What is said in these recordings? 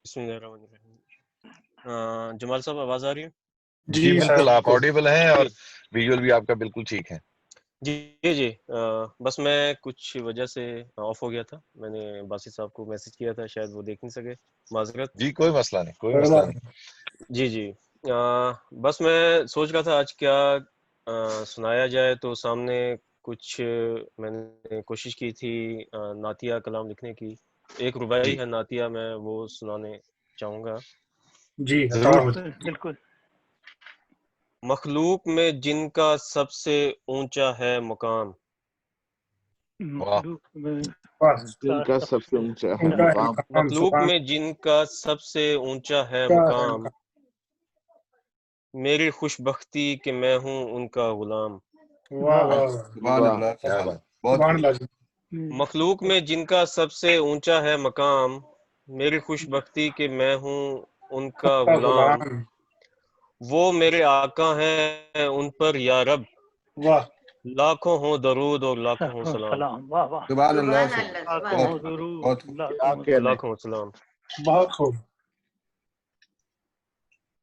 بسم اللہ الرحمن الرحیم۔ جمال صاحب آواز آ رہی ہے؟ جی بالکل، آپ آڈیبل ہیں اور ویژول بھی آپ کا بالکل ٹھیک ہے۔ جی بس میں کچھ وجہ سے آف ہو گیا تھا، میں نے باسی صاحب کو میسج کیا تھا، شاید وہ دیکھ نہیں سکے، معذرت۔ جی کوئی مسئلہ نہیں، کوئی مسئلہ نہیں۔ جی بس میں سوچ رہا تھا آج کیا سنایا جائے، تو سامنے کچھ میں نے کوشش کی تھی نعتیہ کلام لکھنے کی، ایک رباعی ہے نعتیہ، میں وہ سنانے چاہوں گا۔ جی بالکل۔ مخلوق میں جن کا سب سے اونچا ہے مقام، جن کا سب سے اونچا ہے مقام، مخلوق میں جن کا سب سے اونچا ہے مقام، میری خوش بختی کہ میں ہوں ان کا غلام۔ مخلوق میں جن کا سب سے اونچا ہے مقام، میری خوش بختی کہ میں ہوں ان کا غلام، وہ میرے آقا ہیں ان پر یا رب، لاکھوں ہوں درود اور لاکھوں ہوں سلام۔ سبحان اللہ، لاکھوں سلام۔ بہت خوب۔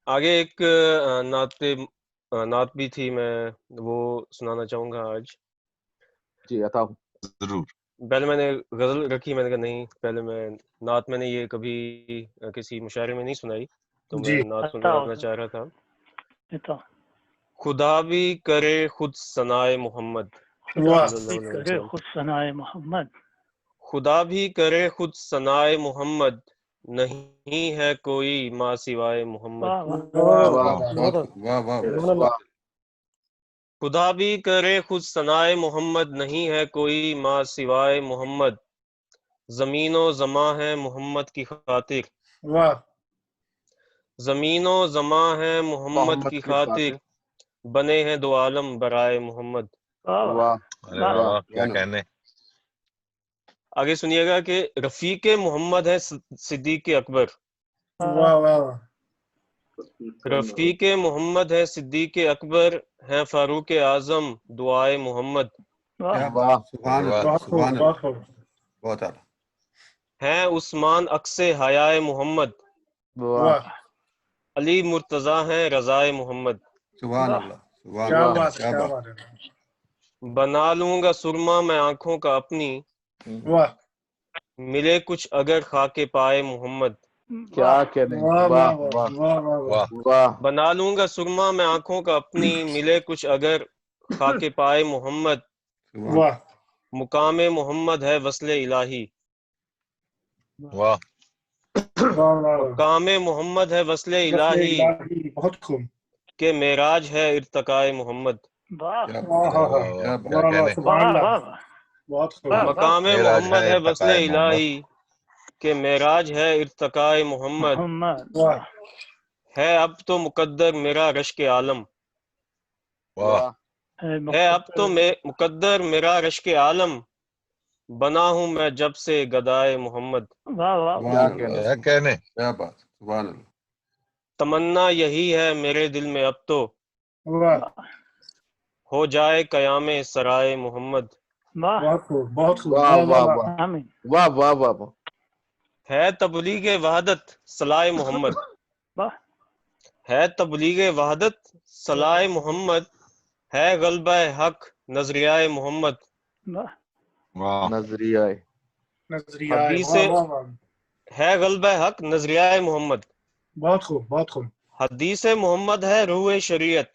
آگے ایک نعت بھی تھی، میں وہ سنانا چاہوں گا آج۔ جی عطا ضرور۔ پہلے میں نے غزل رکھی، میں نے کہا نہیں، پہلے میں نعت، میں نے یہ کبھی کسی مشاعرے میں نہیں سنائی، تو میں نعت سنانا چاہ رہا تھا۔ خدا بھی کرے خود ثنائے محمد، خود ثنائے محمد، خدا بھی کرے خود ثنائے محمد، نہیں ہے کوئی ماں سوائے محمد۔ خدا بھی کرے خود ثنائے محمد، نہیں ہے کوئی ماں سوائے محمد، زمین و زماں ہے محمد کی خاطر، زمین و زماں ہے محمد کی خاطر، بنے ہیں دو عالم برائے محمد۔ کیا کہنے۔ آگے سنیے گا کہ رفیق محمد ہے صدیق اکبر، رفیق محمد ہے صدیق اکبر، ہیں فاروق اعظم دعائے محمد، ہیں عثمان عکس حیائے محمد، علی مرتضیٰ ہیں رضائے محمد، بنا لوں گا سرما میں آنکھوں کا اپنی، ملے کچھ اگر خاک پائے محمد، کیا کہنے، بنا لوں گا سرما میں آنکھوں کا اپنی، ملے کچھ اگر خاک پائے محمد، مقام محمد ہے وصل الہی، مقام محمد ہے وصل الہی، بہت خوب۔ کہ معراج ہے ارتقاء محمد، مقام محمد ہے وصل الہی، کہ معراج ہے ارتقاء محمد، ہے اب تو مقدر میرا رشک عالم، ہے اب تو مقدر میرا رشک عالم، بنا ہوں میں جب سے گدائے محمد۔ کیا کہنے۔ تمنا یہی ہے میرے دل میں اب تو، ہو جائے قیام سرائے محمد، بہت خوب۔ واہ واہ واہ، ہے تبلیغ وحدت صلاح محمد، ہے تبلیغ وحدت صلاح محمد، ہے غلبہ حق نظریہ محمد، نظریہ حدیث ہے غلبہ حق نظریہ محمد، بہت خوب بہت خوب۔ حدیث محمد ہے روح شریعت،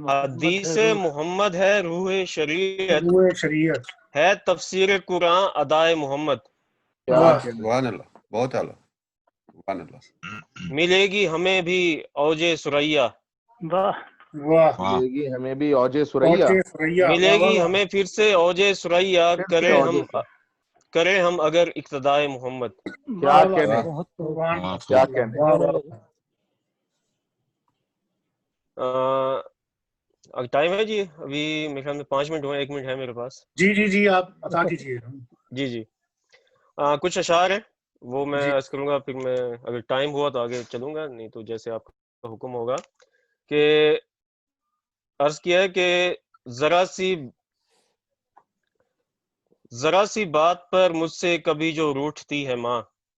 حدیث محمد ہے روح شریعت، شریعت ہے تفسیر قرآن ادائے محمد، بہت اعلیٰ، سبحان اللہ۔ ملے گی ہمیں بھی اوج سریا، ملے گی ہمیں بھی اوج سریا، ملے گی ہمیں پھر سے اوج سریا، کرے ہم اگر اقتدائے محمد۔ کیا کہنے، کیا کہنے۔ ٹائم ہے جی، ابھی میرے خیال میں 5 منٹ ہوئے، 1 منٹ ہے میرے پاس۔ جی آپ عطا کیجیے۔ جی کچھ اشعار ہیں، وہ میں عرض کروں گا، پھر میں اگر ٹائم ہوا تو آگے چلوں گا، نہیں تو جیسے آپ کا حکم ہوگا۔ کہ عرض کیا ہے کہ ذرا سی بات پر مجھ سے کبھی جو روٹھتی ہے ماں،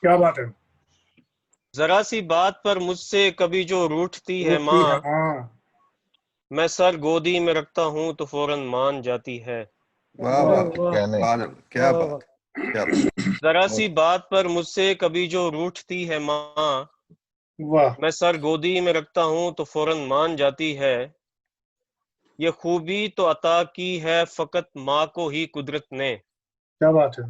کیا بات ہے. ذرا سی بات پر مجھ سے کبھی جو روٹھتی ہے ماں، میں سر گودی میں رکھتا ہوں تو فوراً مان جاتی ہے. واہ واہ کہنے کیا بات کیا بات. ذرا سی بات پر مجھ سے کبھی جو روٹھتی ہے ماں، واہ میں سر گودی میں رکھتا ہوں تو فوراً مان جاتی ہے. یہ خوبی تو عطا کی ہے فقط ماں کو ہی قدرت نے. کیا بات ہے.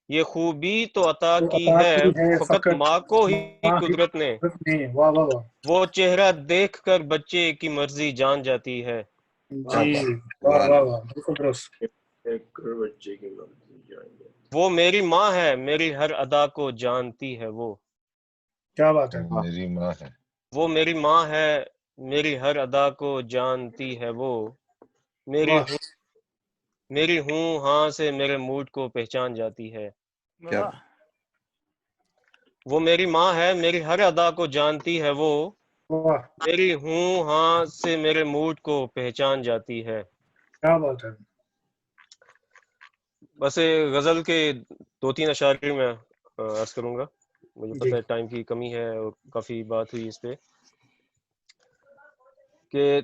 یہ خوبی تو عطا تو کی عطا ہے کی ہے فقط ماں کو ہی ماں کی قدرت نے. قدرت نے. واہ واہ واہ. وہ چہرہ دیکھ کر بچے کی مرضی جان جاتی ہے. جی واہ واہ واہ بالکل درست. وہ میری ماں ہے میری ہر ادا کو جانتی ہے وہ. کیا بات ہے. میری ماں ہے. وہ میری ماں ہے میری ہر ادا کو جانتی ہے وہ. واہ میری ہوں ہاں سے میرے موڈ کو پہچان جاتی ہے. کیا وہ میری ماں ہے میری ہر ادا کو جانتی ہے وہ. واہ میری ہوں ہاں سے میرے موڈ کو پہچان جاتی ہے. کیا بات ہے. بس غزل کے 2-3 اشعار میں عرض کروں گا. مجھے جی پتہ ہے ٹائم کی کمی ہے اور کافی بات ہوئی اس پہ کہ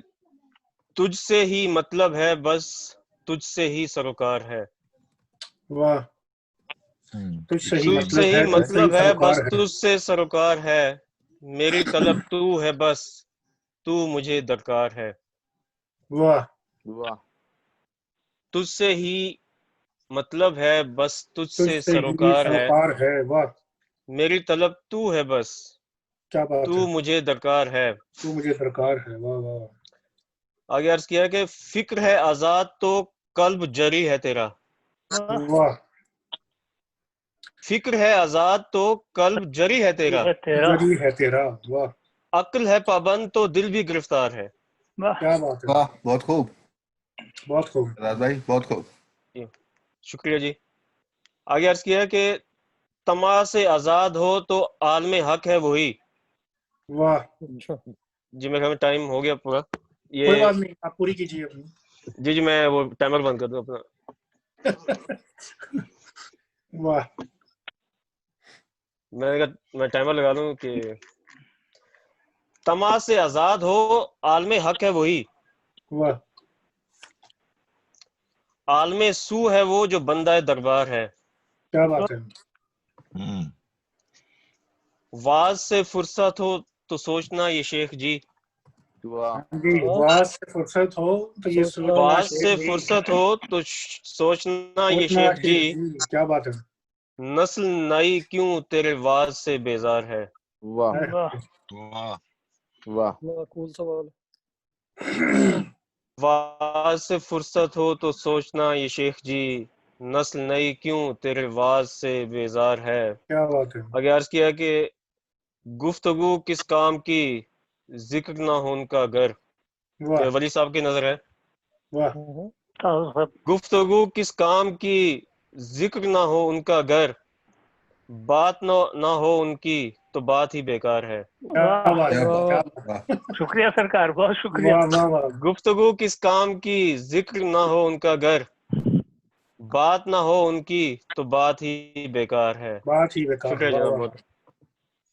تجھ سے ہی مطلب ہے بس تجھ سے ہی سروکار ہے. واہ تجھ سے ہی تجھ سے ہی مطلب ہے تجھ سے ہی مطلب ہے سروکار بس ہے. تجھ سے سروکار ہے. میری طلب تو ہے بس تو مجھے درکار ہے. واہ واہ تجھ سے ہی مطلب ہے بس تجھ تجھ سے سے ہی سروکار ہے. سروکار ہے. واہ میری طلب تو ہے بس کیا بات تو ہے. مجھے درکار ہے. تو مجھے درکار ہے. واہ واہ. آگے عرض کیا کہ فکر ہے آزاد تو قلب جری ہے تیرا. واہ فکر ہے آزاد تو قلب جری ہے تیرا. جری ہے تیرا. واہ عقل ہے پابند تو دل بھی گرفتار ہے. کیا بات ہے. واہ بہت خوب بہت خوب. راز بھائی بہت خوب. جی شکریہ جی. آگے عرض کیا کہ طمع سے آزاد ہو تو عالم حق ہے وہی. واہ جی میرے خیال میں ٹائم ہو گیا پورا. کوئی یہ بات نہیں آپ پوری کیجیے اپنی. جی میں وہ ٹائمر بند کر دوں اپنا. واہ میں نے کہا میں ٹائمر لگا دوں کہ طمع سے آزاد ہو عالم حق ہے وہی. واہ عالم سو ہے وہ جو بندہ دربار ہے. کیا بات ہے. واز سے فرصت ہو تو سوچنا یہ شیخ جی. واہ جی واز سے فرصت ہو تو یہ سوچنا واز شیخ سے جی. فرصت ہو تو سوچنا یہ سوچنا شیخ جی. شیخ جی. کیا بات ہے. نسل نئی کیوں تیرے واز سے بیزار ہے. واہ واہ واہ واز سے فرصت ہو تو سوچنا یہ شیخ جی. نسل نئی کیوں تیرے واز سے بیزار ہے. کیا بات ہے. آگے عرض کیا کہ گفتگو کس کام کی ذکر نہ ہو ان کا گھر. واہ کہ ولی صاحب کی نظر ہے. واہ گفتگو کس کام کی ذکر نہ ہو ان کا گھر. بات نہ ہو ان کی تو بات ہی بیکار ہے. کیا بات کیا ہے. بات. کیا بات. واہ شکریہ سرکار بہت شکریہ. واہ واہ واہ. گفتگو کس کام کی ذکر نہ ہو ان کا گھر. بات نہ ہو ان کی تو بات ہی بیکار ہے. بات ہی بیکار. شکریہ واہ جناب واہ. بہت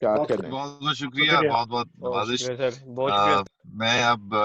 کیا بہت کہنے. بہت بہت شکریہ. بہت بہت بہت نوازش. شکریہ سر. بہت شکریہ. میں اب